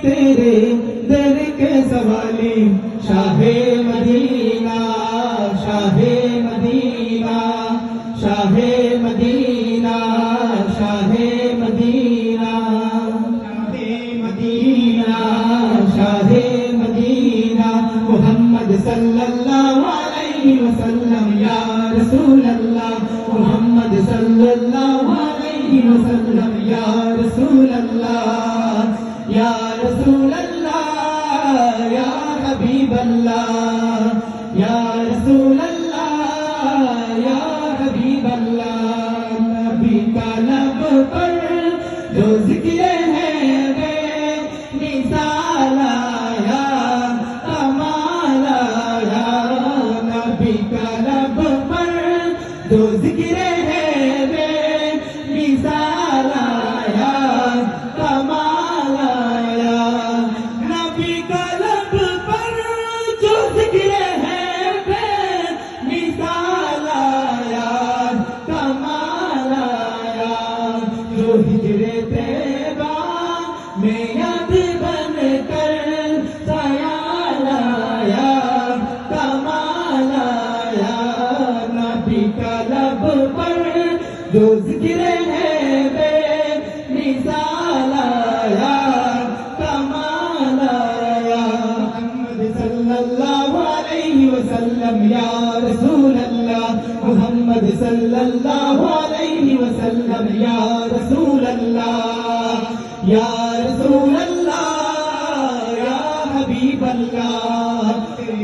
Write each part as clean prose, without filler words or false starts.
تیرے در کے سوالی شاہ مدینہ شاہ مدینہ شاہ مدینہ شاہ مدینہ شاہ مدینہ محمد صلی اللہ علیہ وسلم یا رسول اللہ محمد صلی اللہ علیہ وسلم یا رسول اللہ یا رسول اللہ یا حبیب اللہ یا رسول اللہ یا حبیب اللہ نبی کا لب پر جو ذکر ہے بے مثال آیا کمال آیا نبی کا لب پر جو ذکر ہے بے مثال آیا کمال آیا نبی کا لب پر جو ذکر ہے بے مثال آیا کمال آیا جو ہجر طیبہ میں یاد بن کر خیال آیا کمال آیا نبی کا لب پر جو ذکر ہے بے مثال آیا کمال آیا محمد صلی اللہ علیہ وسلم یا رسول اللہ محمد صلی اللہ علیہ وسلم یا رسول اللہ یا رسول اللہ یا حبیب اللہ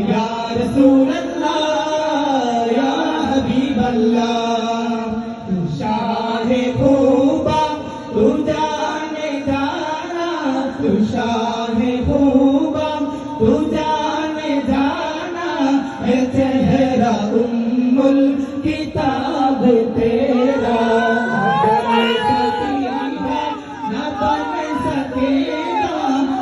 یا رسول اللہ یا حبیب اللہ شاہ خوبا تو جانے جانا تو شاہ خوبا تو جانے جانا ہے چہرہ ام الکتاب تیرا